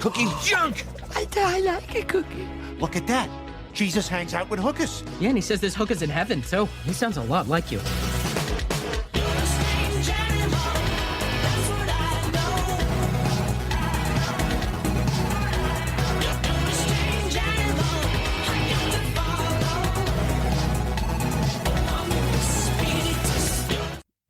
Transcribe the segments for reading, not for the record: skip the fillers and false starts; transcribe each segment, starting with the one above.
Cookie's junk! I like a cookie. Look at that. Jesus hangs out with hookers. Yeah, and he says there's hookers in heaven, so he sounds a lot like you.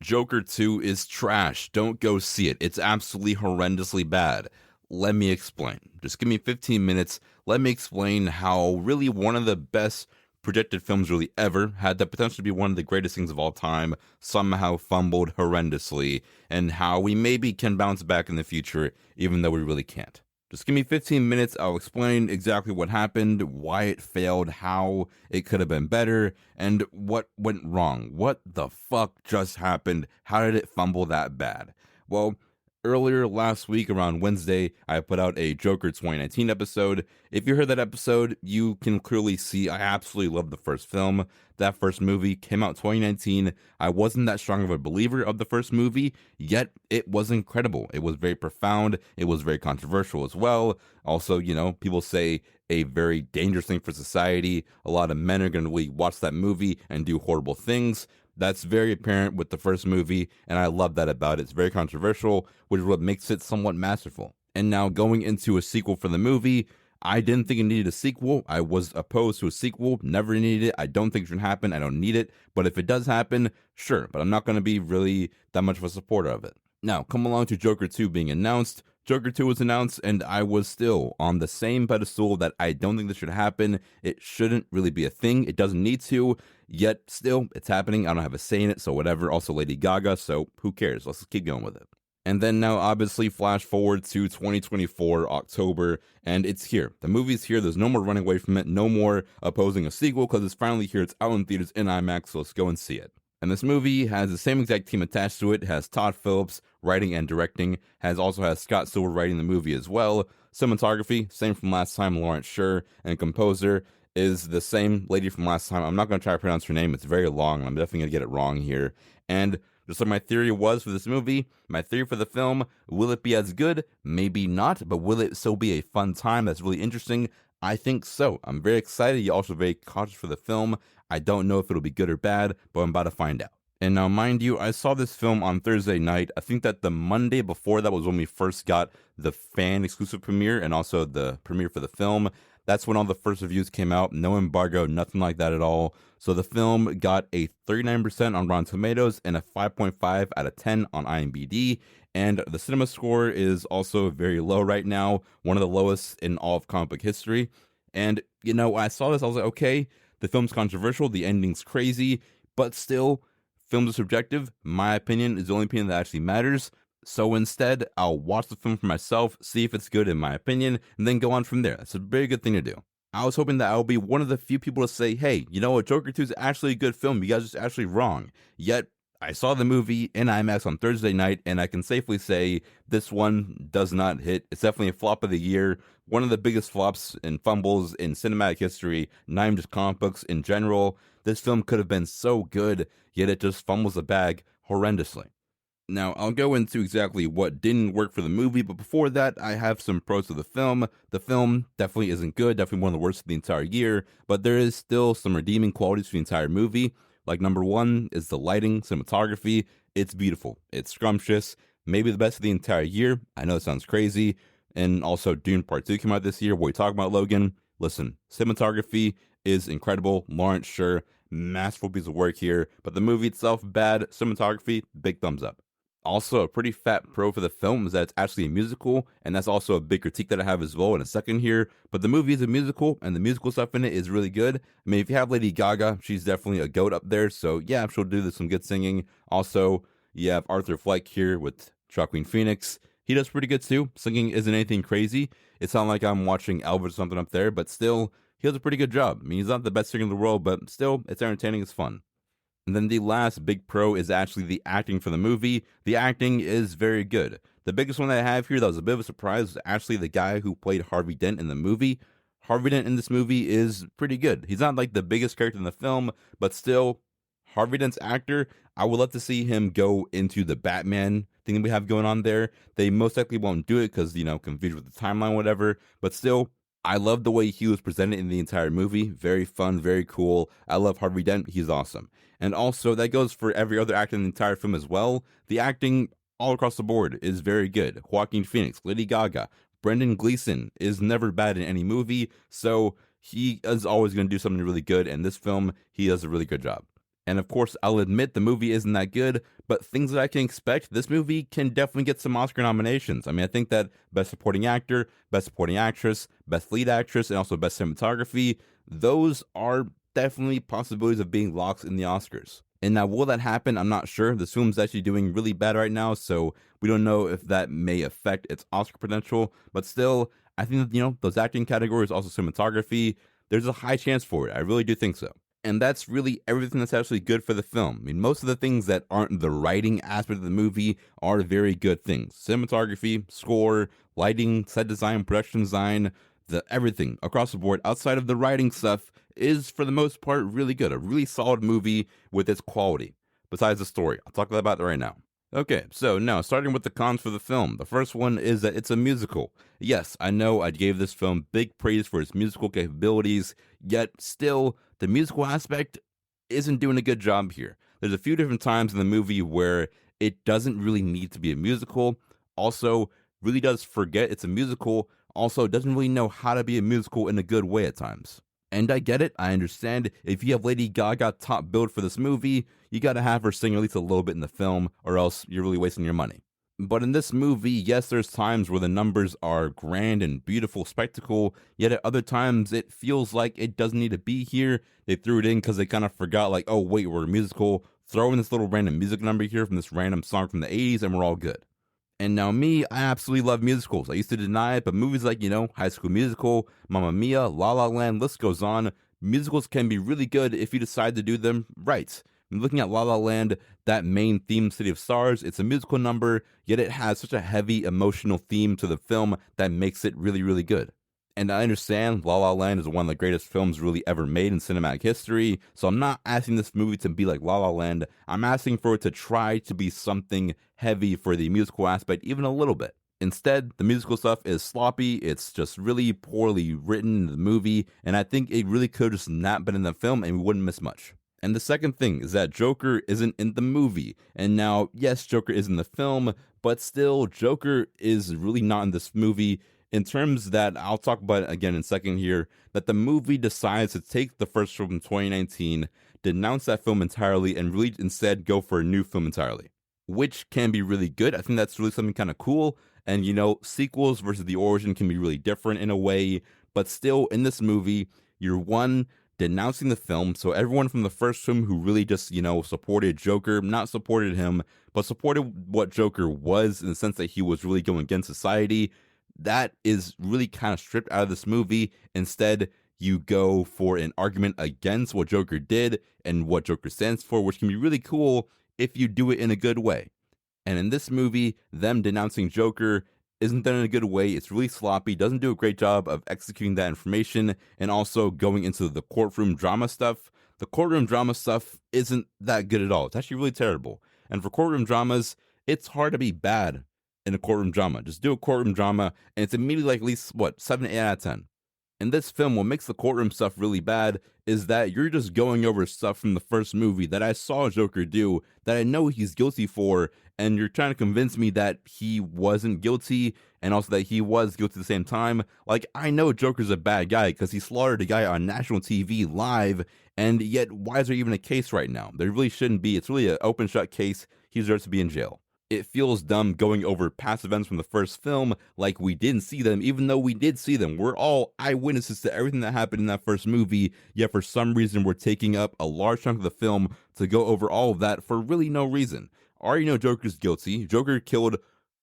Joker 2 is trash. Don't go see it. It's absolutely horrendously bad. Let me explain. Just give me 15 minutes. Let me explain how really one of the best projected films really ever had the potential to be one of the greatest things of all time, somehow fumbled horrendously, and how we maybe can bounce back in the future, even though we really can't. Just give me 15 minutes, I'll explain exactly what happened, why it failed, how it could have been better, and what went wrong. What the fuck just happened? How did it fumble that bad? Well, earlier last week around Wednesday, I put out a Joker 2019 episode. If you heard that episode, you can clearly see I absolutely love the first film. That first movie came out 2019. I wasn't that strong of a believer of the first movie, yet it was incredible. It was very profound. It was very controversial as well. Also, people say a very dangerous thing for society. A lot of men are going to really watch that movie and do horrible things. That's very apparent with the first movie, and I love that about it. It's very controversial, which is what makes it somewhat masterful. And now going into a sequel for the movie, I didn't think it needed a sequel. I was opposed to a sequel, never needed it. I don't think it should happen. I don't need it. But if it does happen, sure. But I'm not going to be really that much of a supporter of it. Now, come along to Joker 2 being announced. Joker 2 was announced, and I was still on the same pedestal that I don't think this should happen. It shouldn't really be a thing. It doesn't need to, yet still, it's happening. I don't have a say in it, so whatever. Also Lady Gaga, so who cares? Let's keep going with it. And then now, obviously, flash forward to 2024, October, and it's here. The movie's here. There's no more running away from it. No more opposing a sequel, because it's finally here. It's out in theaters in IMAX, so let's go and see it. And this movie has the same exact team attached to it. It has Todd Phillips writing and directing. Also has Scott Silver writing the movie as well. Cinematography, same from last time, Lawrence Sher. And composer is the same lady from last time. I'm not going to try to pronounce her name. It's very long. I'm definitely going to get it wrong here. And just like my theory was for this movie, my theory for the film, will it be as good? Maybe not, but will it still be a fun time that's really interesting? I think so. I'm very excited. You're also very cautious for the film. I don't know if it'll be good or bad, but I'm about to find out. And now, mind you, I saw this film on Thursday night. I think that the Monday before that was when we first got the fan exclusive premiere and also the premiere for the film. That's when all the first reviews came out. No embargo, nothing like that at all. So the film got a 39% on Rotten Tomatoes and a 5.5 out of 10 on IMDb. And the cinema score is also very low right now, one of the lowest in all of comic book history. And, when I saw this, I was like, okay, the film's controversial, the ending's crazy, but still, films are subjective. My opinion is the only opinion that actually matters. So instead, I'll watch the film for myself, see if it's good in my opinion, and then go on from there. That's a very good thing to do. I was hoping that I'll be one of the few people to say, hey, you know what, Joker 2 is actually a good film. You guys are just actually wrong. Yet, I saw the movie in IMAX on Thursday night, and I can safely say this one does not hit. It's definitely a flop of the year. One of the biggest flops and fumbles in cinematic history, not even just comic books in general. This film could have been so good, yet it just fumbles the bag horrendously. Now, I'll go into exactly what didn't work for the movie, but before that, I have some pros of the film. The film definitely isn't good, definitely one of the worst of the entire year, but there is still some redeeming qualities for the entire movie. Like, number one is the lighting, cinematography. It's beautiful. It's scrumptious. Maybe the best of the entire year. I know it sounds crazy. And also, Dune Part 2 came out this year. What are you talking about, Logan? Listen, cinematography is incredible. Lawrence Sher, masterful piece of work here. But the movie itself, bad. Cinematography, big thumbs up. Also, a pretty fat pro for the film is that it's actually a musical, and that's also a big critique that I have as well in a second here. But the movie is a musical, and the musical stuff in it is really good. I mean, if you have Lady Gaga, she's definitely a goat up there, so yeah, she'll do some good singing. Also, you have Arthur Fleck here with Joaquin Phoenix. He does pretty good too. Singing isn't anything crazy. It's not like I'm watching Elvis or something up there, but still, he does a pretty good job. I mean, he's not the best singer in the world, but still, it's entertaining, it's fun. And then the last big pro is actually the acting for the movie. The acting is very good. The biggest one that I have here that was a bit of a surprise was actually the guy who played Harvey Dent in the movie. Harvey Dent in this movie is pretty good. He's not like the biggest character in the film, but still, Harvey Dent's actor, I would love to see him go into the Batman thing that we have going on there. They most likely won't do it because, confused with the timeline, whatever. But still, I love the way he was presented in the entire movie. Very fun, very cool. I love Harvey Dent. He's awesome. And also, that goes for every other actor in the entire film as well. The acting all across the board is very good. Joaquin Phoenix, Lady Gaga, Brendan Gleeson is never bad in any movie. So he is always going to do something really good. And this film, he does a really good job. And of course, I'll admit the movie isn't that good, but things that I can expect, this movie can definitely get some Oscar nominations. I mean, I think that Best Supporting Actor, Best Supporting Actress, Best Lead Actress, and also Best Cinematography, those are definitely possibilities of being locks in the Oscars. And now, will that happen? I'm not sure. This film's actually doing really bad right now, so we don't know if that may affect its Oscar potential. But still, I think that, those acting categories, also cinematography, there's a high chance for it. I really do think so. And that's really everything that's actually good for the film. I mean, most of the things that aren't the writing aspect of the movie are very good things. Cinematography, score, lighting, set design, production design, everything across the board outside of the writing stuff is, for the most part, really good. A really solid movie with its quality. Besides the story. I'll talk about that right now. Okay, so now, starting with the cons for the film. The first one is that it's a musical. Yes, I know I gave this film big praise for its musical capabilities, yet still, the musical aspect isn't doing a good job here. There's a few different times in the movie where it doesn't really need to be a musical, also really does forget it's a musical, also doesn't really know how to be a musical in a good way at times. And I get it, I understand, if you have Lady Gaga top billed for this movie, you gotta have her sing at least a little bit in the film, or else you're really wasting your money. But in this movie, yes, there's times where the numbers are grand and beautiful spectacle, yet at other times it feels like it doesn't need to be here. They threw it in because they kind of forgot, like, oh wait, we're a musical, throw in this little random music number here from this random song from the 80s and we're all good. And now me, I absolutely love musicals. I used to deny it, but movies like, High School Musical, Mamma Mia, La La Land, list goes on. Musicals can be really good if you decide to do them right. I'm looking at La La Land, that main theme, City of Stars, it's a musical number, yet it has such a heavy emotional theme to the film that makes it really, really good. And I understand La La Land is one of the greatest films really ever made in cinematic history, so I'm not asking this movie to be like La La Land. I'm asking for it to try to be something heavy for the musical aspect, even a little bit. Instead, the musical stuff is sloppy, it's just really poorly written in the movie, and I think it really could have just not been in the film and we wouldn't miss much. And the second thing is that Joker isn't in the movie. And now, yes, Joker is in the film, but still, Joker is really not in this movie. In terms that, I'll talk about it again in a second here, that the movie decides to take the first film from 2019, denounce that film entirely, and really instead go for a new film entirely. Which can be really good. I think that's really something kind of cool. And, sequels versus the origin can be really different in a way. But still, in this movie, you're denouncing the film. So everyone from the first film who really just, supported Joker, not supported him, but supported what Joker was in the sense that he was really going against society, that is really kind of stripped out of this movie. Instead, you go for an argument against what Joker did and what Joker stands for, which can be really cool if you do it in a good way. And in this movie, them denouncing Joker isn't done in a good way. It's really sloppy, doesn't do a great job of executing that information, and also going into the courtroom drama stuff. The courtroom drama stuff isn't that good at all. It's actually really terrible. And for courtroom dramas, it's hard to be bad in a courtroom drama. Just do a courtroom drama, and it's immediately like at least, 7, 8 out of 10. In this film, what makes the courtroom stuff really bad is that you're just going over stuff from the first movie that I saw Joker do, that I know he's guilty for, and you're trying to convince me that he wasn't guilty, and also that he was guilty at the same time. Like, I know Joker's a bad guy because he slaughtered a guy on national TV live, and yet why is there even a case right now? There really shouldn't be. It's really an open shut case. He deserves to be in jail. It feels dumb going over past events from the first film like we didn't see them, even though we did see them. We're all eyewitnesses to everything that happened in that first movie, yet for some reason we're taking up a large chunk of the film to go over all of that for really no reason. Already know Joker's guilty. Joker killed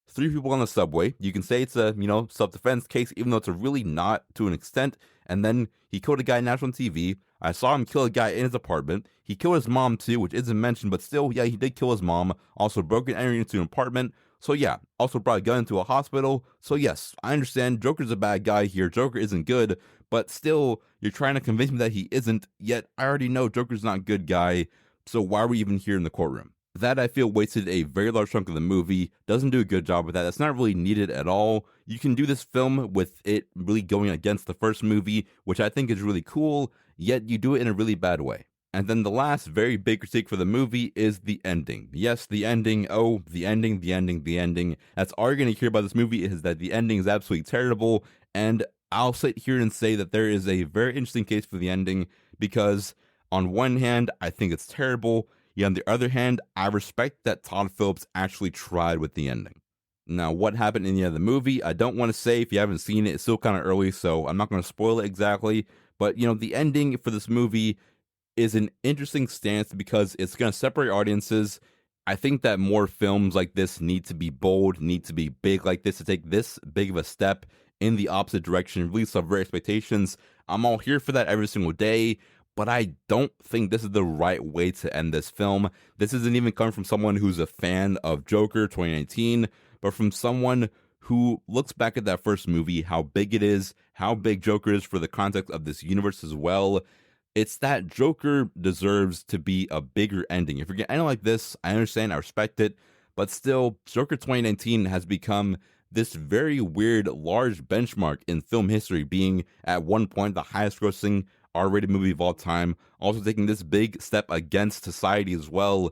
3 people on the subway. You can say it's a, self-defense case, even though it's a really not to an extent. And then he killed a guy on national TV. I saw him kill a guy in his apartment. He killed his mom too, which isn't mentioned, but still, yeah, he did kill his mom. Also broke and entered into an apartment. So yeah, also brought a gun into a hospital. So yes, I understand Joker's a bad guy here. Joker isn't good, but still, you're trying to convince me that he isn't, yet I already know Joker's not a good guy. So why are we even here in the courtroom? That I feel wasted a very large chunk of the movie, doesn't do a good job with that. That's not really needed at all. You can do this film with it really going against the first movie, which I think is really cool, yet you do it in a really bad way. And then the last very big critique for the movie is the ending. Yes, the ending. Oh, the ending, the ending, the ending. That's all you're going to hear about this movie is that the ending is absolutely terrible. And I'll sit here and say that there is a very interesting case for the ending because on one hand, I think it's terrible. Yet on the other hand, I respect that Todd Phillips actually tried with the ending. Now, what happened in the end of the movie, I don't want to say. If you haven't seen it, it's still kind of early, so I'm not going to spoil it exactly. But, the ending for this movie is an interesting stance because it's going to separate audiences. I think that more films like this need to be bold, need to be big like this, to take this big of a step in the opposite direction, really subvert expectations. I'm all here for that every single day, but I don't think this is the right way to end this film. This isn't even coming from someone who's a fan of Joker 2019, but from someone who looks back at that first movie, how big it is, how big Joker is for the context of this universe as well. It's that Joker deserves to be a bigger ending. If you're getting anything like this, I understand, I respect it, but still, Joker 2019 has become this very weird, large benchmark in film history, being at one point the highest grossing R-rated movie of all time, also taking this big step against society as well.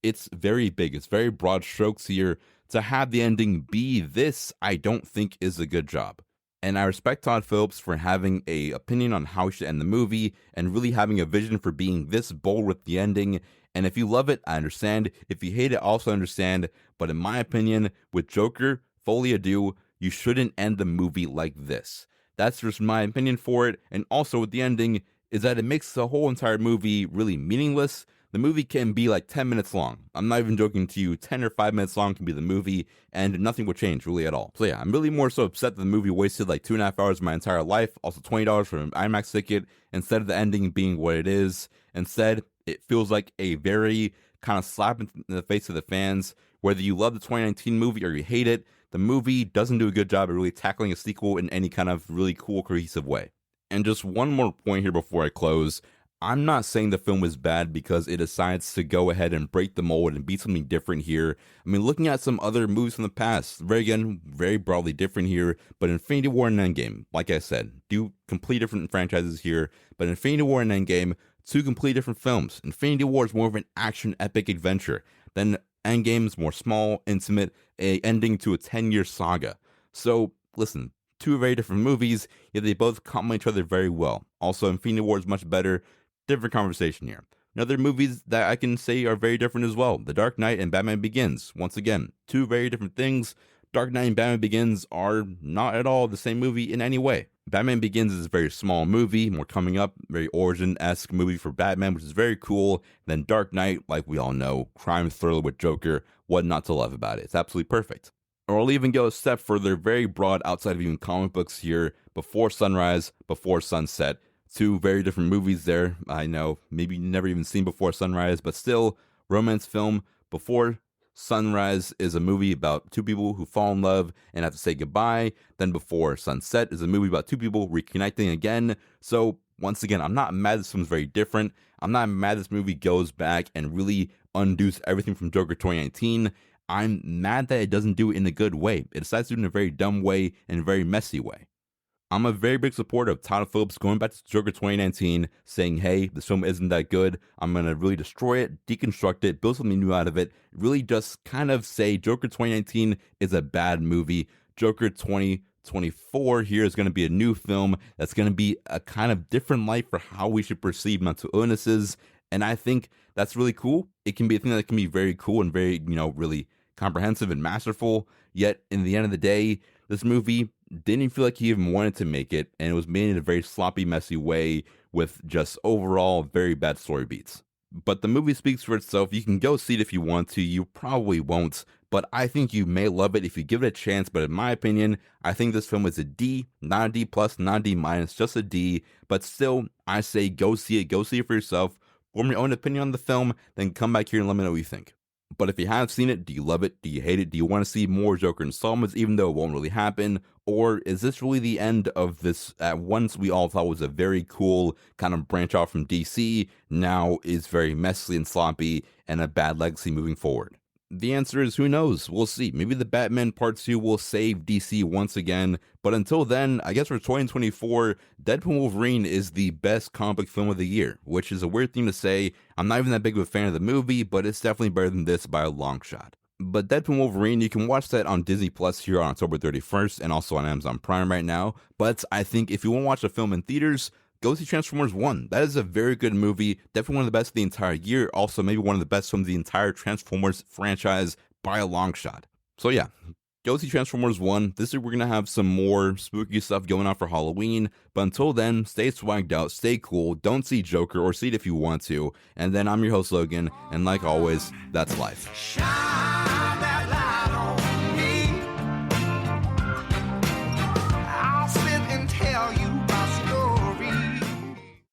It's very big, it's very broad strokes here. To have the ending be this, I don't think is a good job. And I respect Todd Phillips for having an opinion on how he should end the movie and really having a vision for being this bold with the ending. And if you love it, I understand. If you hate it, I also understand. But in my opinion, with Joker, Folie, Deux, you shouldn't end the movie like this. That's just my opinion for it. And also with the ending is that it makes the whole entire movie really meaningless. The movie can be like 10 minutes long. I'm not even joking to you. 10 or 5 minutes long can be the movie, and nothing would change really at all. So yeah, I'm really more so upset that the movie wasted like 2.5 hours of my entire life. Also $20 for an IMAX ticket, instead of the ending being what it is. Instead, it feels like a very kind of slap in the face of the fans. Whether you love the 2019 movie or you hate it, the movie doesn't do a good job at really tackling a sequel in any kind of really cool, cohesive way. And just one more point here before I close. I'm not saying the film is bad because it decides to go ahead and break the mold and be something different here. I mean, looking at some other movies from the past, very broadly different here, but Infinity War and Endgame, like I said, do complete different franchises here, but Infinity War and Endgame, two complete different films. Infinity War is more of an action epic adventure, then Endgame is more small, intimate, a ending to a 10-year saga. So, listen, two very different movies, yet they both complement each other very well. Also, Infinity War is much better. Different conversation here. Another movies that I can say are very different as well. The Dark Knight and Batman Begins. Once again, two very different things. Dark Knight and Batman Begins are not at all the same movie in any way. Batman Begins is a very small movie, more coming up, very origin-esque movie for Batman, which is very cool. Then Dark Knight, like we all know, crime thriller with Joker, what not to love about it. It's absolutely perfect. Or I'll even go a step further, very broad outside of even comic books here. Before Sunrise, Before Sunset. Two very different movies there. I know, maybe you've never even seen Before Sunrise, but still, romance film. Before Sunrise is a movie about two people who fall in love and have to say goodbye. Then Before Sunset is a movie about two people reconnecting again. So, once again, I'm not mad this one's very different. I'm not mad this movie goes back and really undoes everything from Joker 2019. I'm mad that it doesn't do it in a good way. It decides to do it in a very dumb way and a very messy way. I'm a very big supporter of Todd Phillips going back to Joker 2019, saying, hey, this film isn't that good. I'm going to really destroy it, deconstruct it, build something new out of it. Really just kind of say Joker 2019 is a bad movie. Joker 2024 here is going to be a new film that's going to be a kind of different light for how we should perceive mental illnesses. And I think that's really cool. It can be a thing that can be very cool and very, really comprehensive and masterful. Yet, in the end of the day, this movie didn't feel like he even wanted to make it, and it was made in a very sloppy, messy way with just overall very bad story beats. But the movie speaks for itself. You can go see it if you want to. You probably won't, but I think you may love it if you give it a chance. But in my opinion, I think this film is a D, not a D plus, not a D minus, just a D. But still, I say go see it. Go see it for yourself. Form your own opinion on the film, then come back here and let me know what you think. But if you have seen it, do you love it? Do you hate it? Do you want to see more Joker installments, even though it won't really happen? Or is this really the end of this, at once we all thought was a very cool kind of branch off from DC, now is very messy and sloppy and a bad legacy moving forward? The answer is who knows? We'll see. Maybe the Batman Part 2 will save DC once again, but until then, I guess for 2024, Deadpool & Wolverine is the best comic book film of the year, which is a weird thing to say. I'm not even that big of a fan of the movie, but it's definitely better than this by a long shot. But Deadpool & Wolverine, you can watch that on Disney Plus here on October 31st and also on Amazon Prime right now. But I think if you want to watch a film in theaters, go see Transformers 1. That is a very good movie. Definitely one of the best of the entire year. Also, maybe one of the best from the entire Transformers franchise by a long shot. So yeah, go see Transformers 1. This year we're going to have some more spooky stuff going on for Halloween. But until then, stay swagged out, stay cool, don't see Joker, or see it if you want to. And then I'm your host, Logan, and like always, that's life. Shine.